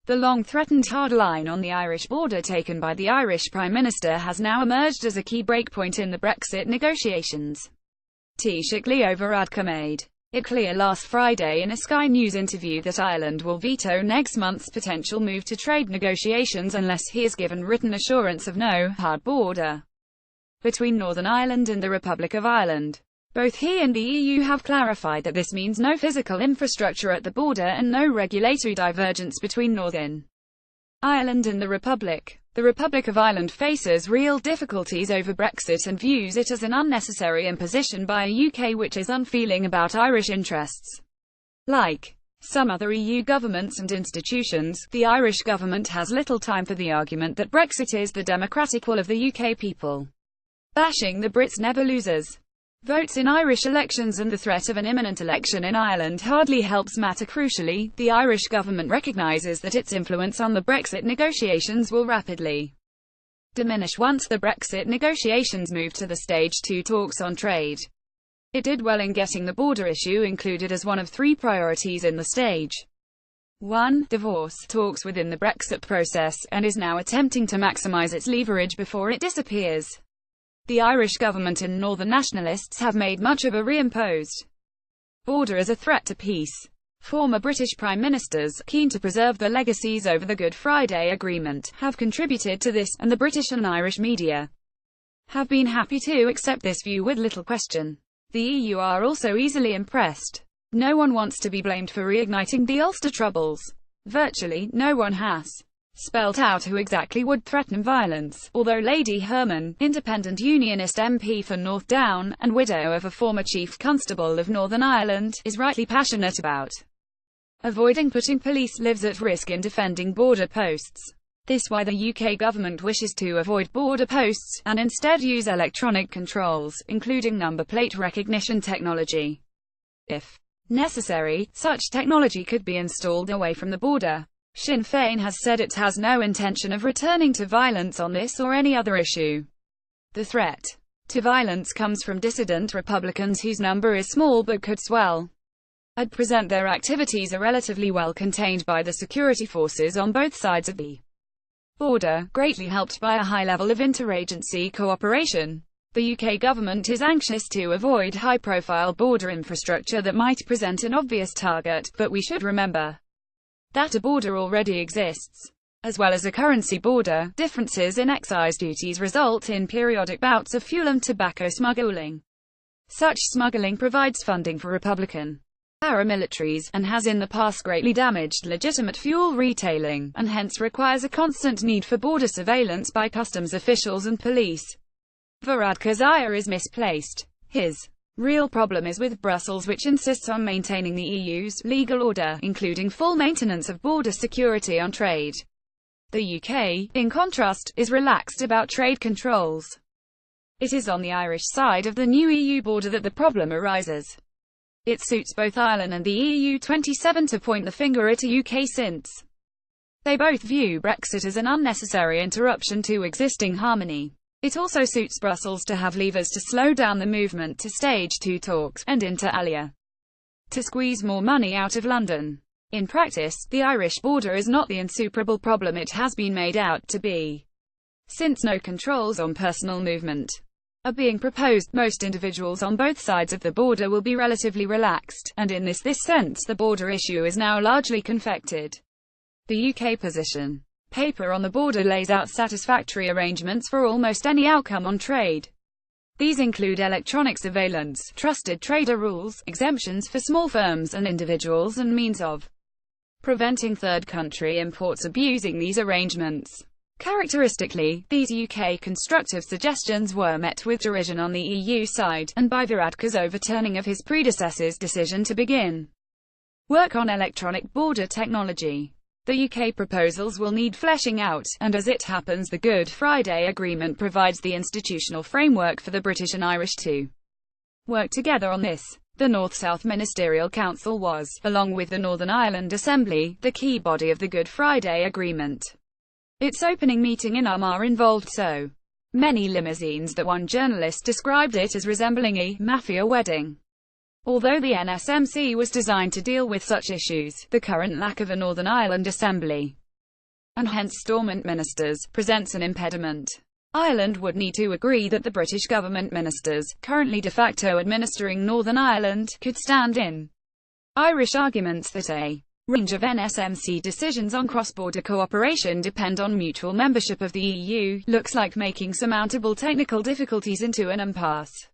The long-threatened hard line on the Irish border taken by the Irish Prime Minister has now emerged as a key breakpoint in the Brexit negotiations. Taoiseach Leo Varadkar made it clear last Friday in a Sky News interview that Ireland will veto next month's potential move to trade negotiations unless he is given written assurance of no hard border between Northern Ireland and the Republic of Ireland. Both he and the EU have clarified that this means no physical infrastructure at the border and no regulatory divergence between Northern Ireland and the Republic. The Republic of Ireland faces real difficulties over Brexit and views it as an unnecessary imposition by a UK which is unfeeling about Irish interests. Like some other EU governments and institutions, the Irish government has little time for the argument that Brexit is the democratic will of the UK people. Bashing the Brits never loses. Votes in Irish elections and the threat of an imminent election in Ireland hardly helps matter. Crucially, the Irish government recognises that its influence on the Brexit negotiations will rapidly diminish once the Brexit negotiations move to the Stage 2 talks on trade. It did well in getting the border issue included as one of 3 priorities in the Stage 1 divorce talks within the Brexit process, and is now attempting to maximise its leverage before it disappears. The Irish government and Northern nationalists have made much of a reimposed border as a threat to peace. Former British Prime Ministers, keen to preserve the legacies over the Good Friday Agreement, have contributed to this, and the British and Irish media have been happy to accept this view with little question. The EU are also easily impressed. No one wants to be blamed for reigniting the Ulster Troubles. Virtually no one has spelt out who exactly would threaten violence, although Lady Herman, independent unionist MP for North Down, and widow of a former Chief Constable of Northern Ireland, is rightly passionate about avoiding putting police lives at risk in defending border posts. This is why the UK government wishes to avoid border posts, and instead use electronic controls, including number plate recognition technology. If necessary, such technology could be installed away from the border. Sinn Féin has said it has no intention of returning to violence on this or any other issue. The threat to violence comes from dissident Republicans whose number is small but could swell. At present their activities are relatively well contained by the security forces on both sides of the border, greatly helped by a high level of interagency cooperation. The UK government is anxious to avoid high-profile border infrastructure that might present an obvious target, but we should remember that a border already exists. As well as a currency border, differences in excise duties result in periodic bouts of fuel and tobacco smuggling. Such smuggling provides funding for Republican paramilitaries, and has in the past greatly damaged legitimate fuel retailing, and hence requires a constant need for border surveillance by customs officials and police. Varadkar's ire is misplaced. His real problem is with Brussels, which insists on maintaining the EU's legal order, including full maintenance of border security on trade. The UK, in contrast, is relaxed about trade controls. It is on the Irish side of the new EU border that the problem arises. It suits both Ireland and the EU 27 to point the finger at a UK since they both view Brexit as an unnecessary interruption to existing harmony. It also suits Brussels to have levers to slow down the movement to Stage 2 talks, and inter alia, to squeeze more money out of London. In practice, the Irish border is not the insuperable problem it has been made out to be. Since no controls on personal movement are being proposed, most individuals on both sides of the border will be relatively relaxed, and in this sense the border issue is now largely confected. The UK position paper on the border lays out satisfactory arrangements for almost any outcome on trade. These include electronic surveillance, trusted trader rules, exemptions for small firms and individuals, and means of preventing third country imports abusing these arrangements. Characteristically, these UK constructive suggestions were met with derision on the EU side, and by Varadkar's overturning of his predecessor's decision to begin work on electronic border technology. The UK proposals will need fleshing out, and as it happens the Good Friday Agreement provides the institutional framework for the British and Irish to work together on this. The North-South Ministerial Council was, along with the Northern Ireland Assembly, the key body of the Good Friday Agreement. Its opening meeting in Armagh involved so many limousines that one journalist described it as resembling a mafia wedding. Although the NSMC was designed to deal with such issues, the current lack of a Northern Ireland Assembly and hence dormant ministers, presents an impediment. Ireland would need to agree that the British government ministers, currently de facto administering Northern Ireland, could stand in. Irish arguments that a range of NSMC decisions on cross-border cooperation depend on mutual membership of the EU, looks like making surmountable technical difficulties into an impasse.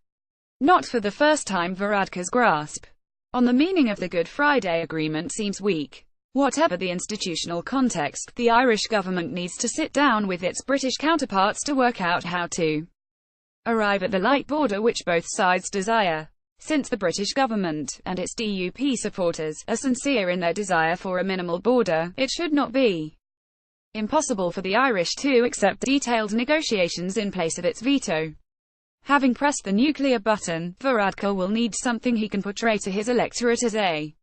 Not for the first time Varadkar's grasp on the meaning of the Good Friday Agreement seems weak. Whatever the institutional context, the Irish government needs to sit down with its British counterparts to work out how to arrive at the light border which both sides desire. Since the British government, and its DUP supporters, are sincere in their desire for a minimal border, it should not be impossible for the Irish to accept detailed negotiations in place of its veto. Having pressed the nuclear button, Varadkar will need something he can portray to his electorate as a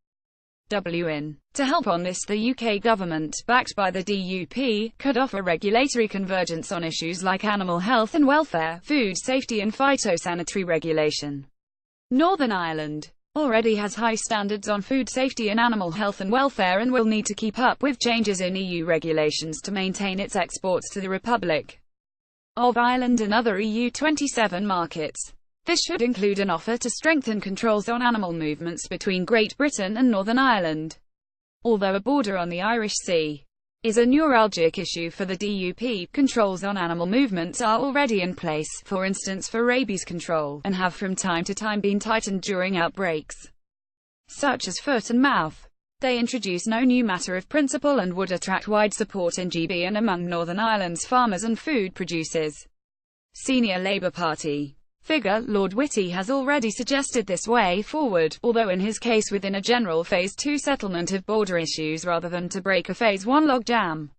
win. To help on this, the UK government, backed by the DUP, could offer regulatory convergence on issues like animal health and welfare, food safety and phytosanitary regulation. Northern Ireland already has high standards on food safety and animal health and welfare and will need to keep up with changes in EU regulations to maintain its exports to the Republic of Ireland and other EU 27 markets. This should include an offer to strengthen controls on animal movements between Great Britain and Northern Ireland. Although a border on the Irish Sea is a neuralgic issue for the DUP, controls on animal movements are already in place, for instance for rabies control, and have from time to time been tightened during outbreaks, such as foot and mouth. They introduce no new matter of principle and would attract wide support in GB and among Northern Ireland's farmers and food producers. Senior Labour Party figure Lord Whitty has already suggested this way forward, although in his case within a general Phase 2 settlement of border issues rather than to break a Phase 1 logjam.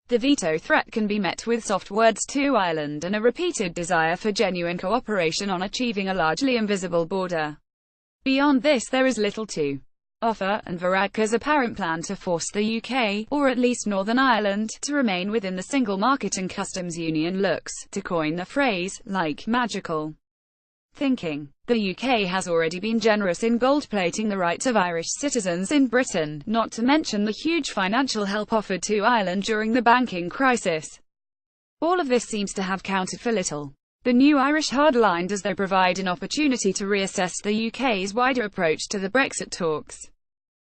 The veto threat can be met with soft words to Ireland and a repeated desire for genuine cooperation on achieving a largely invisible border. Beyond this there is little to offer, and Varadkar's apparent plan to force the UK, or at least Northern Ireland, to remain within the single market and customs union looks, to coin the phrase, like magical thinking. The UK has already been generous in gold-plating the rights of Irish citizens in Britain, not to mention the huge financial help offered to Ireland during the banking crisis. All of this seems to have counted for little. The new Irish hardline does though provide an opportunity to reassess the UK's wider approach to the Brexit talks.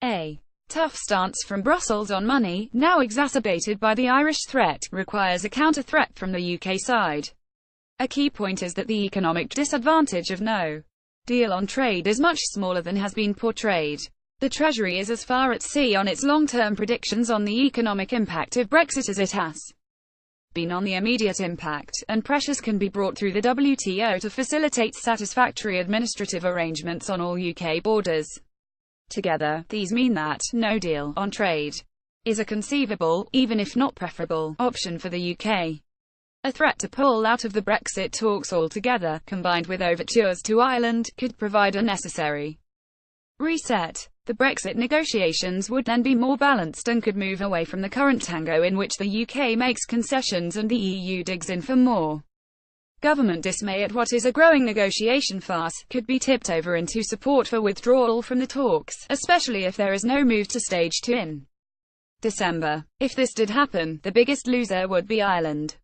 A tough stance from Brussels on money, now exacerbated by the Irish threat, requires a counter-threat from the UK side. A key point is that the economic disadvantage of no deal on trade is much smaller than has been portrayed. The Treasury is as far at sea on its long-term predictions on the economic impact of Brexit as it has been on the immediate impact, and pressures can be brought through the WTO to facilitate satisfactory administrative arrangements on all UK borders. Together, these mean that no deal on trade is a conceivable, even if not preferable, option for the UK. A threat to pull out of the Brexit talks altogether, combined with overtures to Ireland, could provide a necessary reset. The Brexit negotiations would then be more balanced and could move away from the current tango in which the UK makes concessions and the EU digs in for more. Government dismay at what is a growing negotiation farce could be tipped over into support for withdrawal from the talks, especially if there is no move to stage 2 in December. If this did happen, the biggest loser would be Ireland.